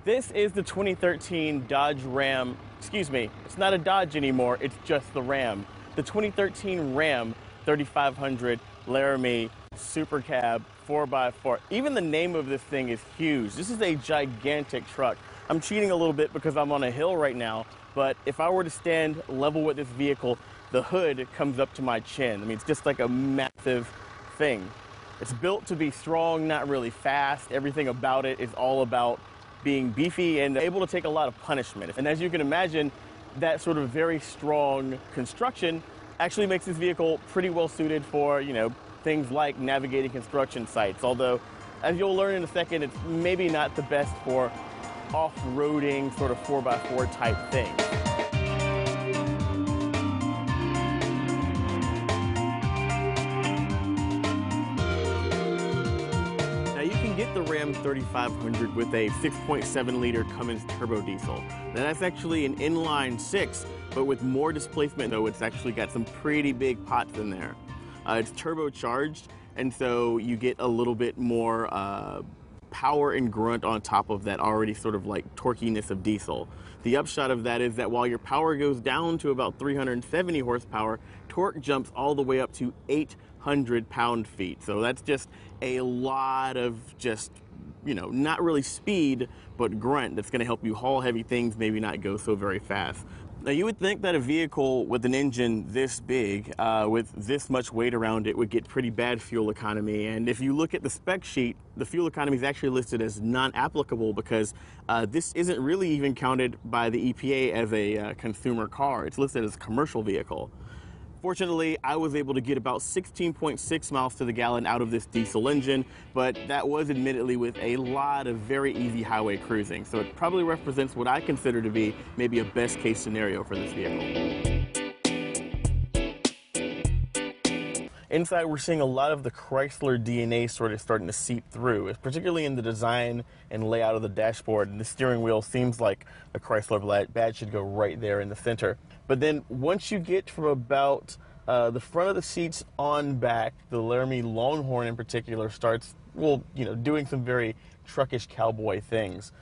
This is the 2013 Dodge Ram, excuse me, it's not a Dodge anymore, it's just the Ram. The 2013 Ram 3500 Laramie Super Cab 4x4. Even the name of this thing is huge. This is a gigantic truck. I'm cheating a little bit because I'm on a hill right now, but if I were to stand level with this vehicle, the hood comes up to my chin. I mean, it's just like a massive thing. It's built to be strong, not really fast. Everything about it is all about being beefy and able to take a lot of punishment. And as you can imagine, that sort of very strong construction actually makes this vehicle pretty well suited for, things like navigating construction sites. Although, as you'll learn in a second, it's maybe not the best for off-roading sort of 4x4 type thing. Now you can get the Ram 3500 with a 6.7 liter Cummins turbo diesel. Now that's actually an inline six, but with more displacement though, it's actually got some pretty big pots in there. It's turbocharged, and so you get a little bit more power and grunt on top of that already sort of like torquiness of diesel. The upshot of that is that while your power goes down to about 370 horsepower, torque jumps all the way up to 800 pound-feet. So that's just a lot of just, not really speed, but grunt that's going to help you haul heavy things, maybe not go so very fast. Now, you would think that a vehicle with an engine this big, with this much weight around it, would get pretty bad fuel economy. And if you look at the spec sheet, the fuel economy is actually listed as non-applicable because this isn't really even counted by the EPA as a consumer car. It's listed as a commercial vehicle. Fortunately, I was able to get about 16.6 miles to the gallon out of this diesel engine, but that was admittedly with a lot of very easy highway cruising. So it probably represents what I consider to be maybe a best case scenario for this vehicle. Inside, we're seeing a lot of the Chrysler DNA sort of starting to seep through, particularly in the design and layout of the dashboard. And the steering wheel seems like a Chrysler badge should go right there in the center. But then once you get from about the front of the seats on back, the Laramie Longhorn in particular starts, doing some very truckish cowboy things.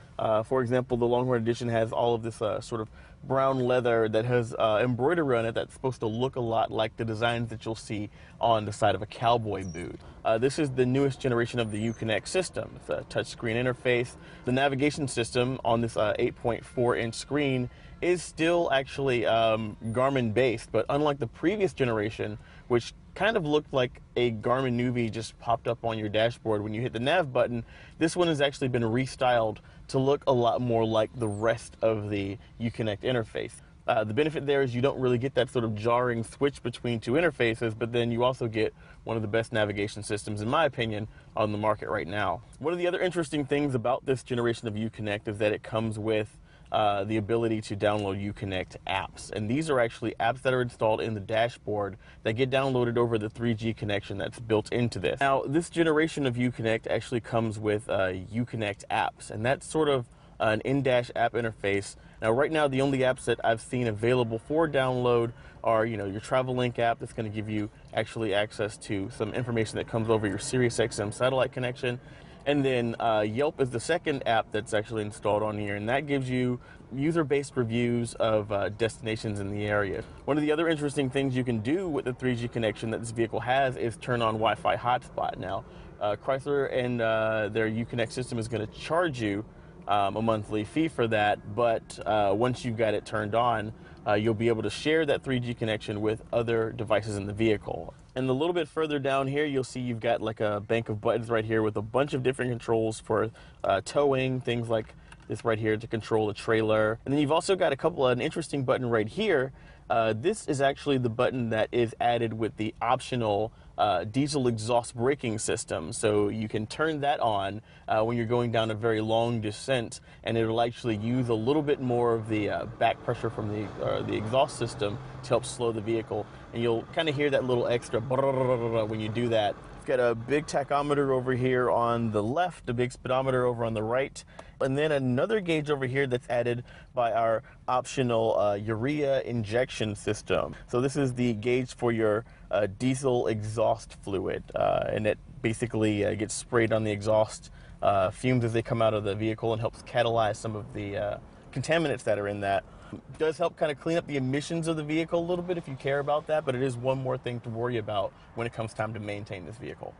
For example, the Longhorn edition has all of this sort of brown leather that has embroidery on it that's supposed to look a lot like the designs that you'll see on the side of a cowboy boot. This is the newest generation of the Uconnect system. It's a touchscreen interface. The navigation system on this 8.4-inch screen is still actually Garmin based, but unlike the previous generation, which kind of looked like a Garmin Newbie just popped up on your dashboard when you hit the nav button, this one has actually been restyled to look a lot more like the rest of the Uconnect interface. The benefit there is you don't really get that sort of jarring switch between two interfaces, but then you also get one of the best navigation systems, in my opinion, on the market right now. One of the other interesting things about this generation of Uconnect is that it comes with the ability to download Uconnect apps. And these are actually apps that are installed in the dashboard that get downloaded over the 3G connection that's built into this. Now, this generation of Uconnect actually comes with Uconnect apps, and that's sort of an in-dash app interface. Now, right now, the only apps that I've seen available for download are, your TravelLink app that's going to give you actually access to some information that comes over your SiriusXM satellite connection. And then Yelp is the second app that's actually installed on here, and that gives you user-based reviews of destinations in the area. One of the other interesting things you can do with the 3G connection that this vehicle has is turn on Wi-Fi hotspot. Now, Chrysler and their Uconnect system is going to charge you a monthly fee for that, but once you've got it turned on, you'll be able to share that 3G connection with other devices in the vehicle. And a little bit further down here, you'll see you've got like a bank of buttons right here with a bunch of different controls for towing, things like this right here to control a trailer. And then you've also got an interesting button right here. This is actually the button that is added with the optional diesel exhaust braking system. So you can turn that on when you're going down a very long descent, and it'll actually use a little bit more of the back pressure from the exhaust system to help slow the vehicle. And you'll kind of hear that little extra when you do that. It's got a big tachometer over here on the left, a big speedometer over on the right, and then another gauge over here that's added by our optional urea injection system. So this is the gauge for your diesel exhaust fluid, and it basically gets sprayed on the exhaust fumes as they come out of the vehicle and helps catalyze some of the contaminants that are in that. It does help kind of clean up the emissions of the vehicle a little bit if you care about that, but it is one more thing to worry about when it comes time to maintain this vehicle.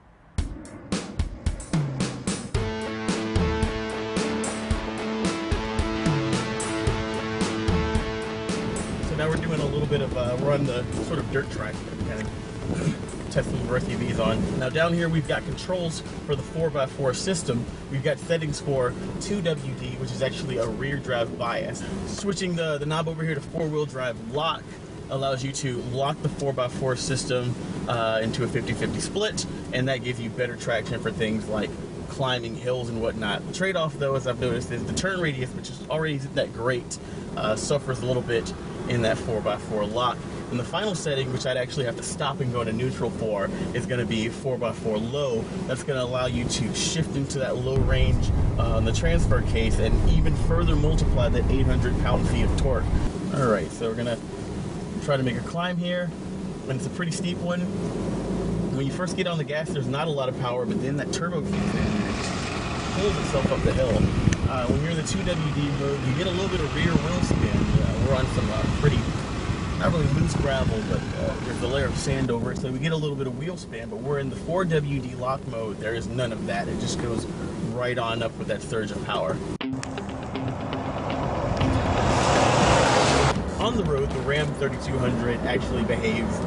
So now we're doing a little bit of, we're on the sort of dirt track that we kind of test some of our SUVs on. Now down here we've got controls for the 4x4 system. We've got settings for 2WD, which is actually a rear drive bias. Switching the knob over here to 4-wheel drive lock allows you to lock the 4x4 system into a 50-50 split, and that gives you better traction for things like climbing hills and whatnot. The trade-off though, as I've noticed, is the turn radius, which is already isn't that great, suffers a little bit in that 4x4 lock. And the final setting, which I'd actually have to stop and go into neutral for, is going to be 4x4 low. That's going to allow you to shift into that low range on the transfer case and even further multiply that 800 pound-feet of torque. All right, so we're going to try to make a climb here, and it's a pretty steep one. When you first get on the gas, there's not a lot of power, but then that turbo kicks in and it just pulls itself up the hill. When you're in the 2WD mode, you get a little bit of rear wheel spin. We're on some pretty, not really loose gravel, but there's a layer of sand over it, so we get a little bit of wheel spin. But we're in the 4WD lock mode. There is none of that. It just goes right on up with that surge of power. On the road, the Ram 3200 actually behaves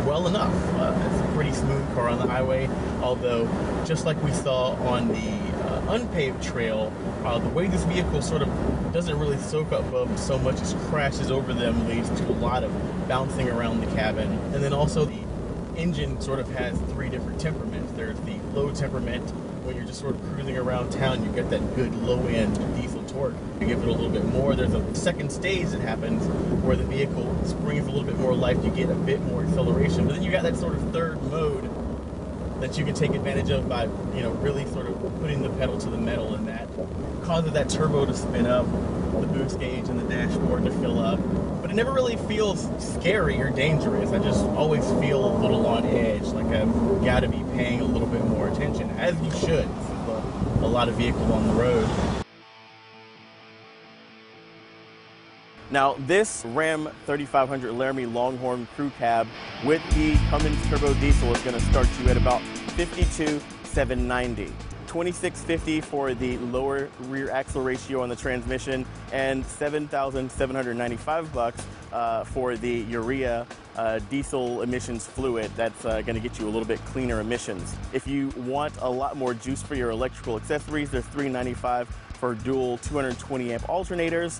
well enough. It's a pretty smooth car on the highway, although just like we saw on the unpaved trail, the way this vehicle sort of doesn't really soak up bumps so much as crashes over them leads to a lot of bouncing around the cabin. And then also the engine sort of has three different temperaments. There's the low temperament. When you're just sort of cruising around town, you get that good low-end diesel torque. You give it a little bit more. There's a second stage that happens where the vehicle springs a little bit more life. You get a bit more acceleration. But then you got that sort of third mode that you can take advantage of by, really sort of putting the pedal to the metal, and that causes that turbo to spin up, the boost gauge and the dashboard to fill up. But it never really feels scary or dangerous. I just always feel a little on edge, like I've got to be paying a little bit more attention, as you should. This is a lot of vehicle on the road. Now, this Ram 3500 Laramie Longhorn Crew Cab with the Cummins Turbo Diesel is going to start you at about $52,790. $2,650 for the lower rear axle ratio on the transmission, and $7,795 for the urea diesel emissions fluid. That's going to get you a little bit cleaner emissions. If you want a lot more juice for your electrical accessories, there's $395 for dual 220 amp alternators,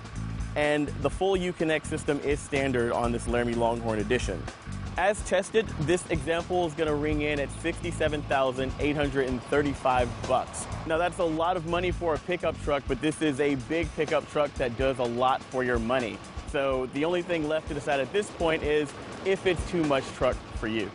and the full Uconnect system is standard on this Laramie Longhorn Edition. As tested, this example is going to ring in at $67,835. Now that's a lot of money for a pickup truck, but this is a big pickup truck that does a lot for your money. So the only thing left to decide at this point is if it's too much truck for you.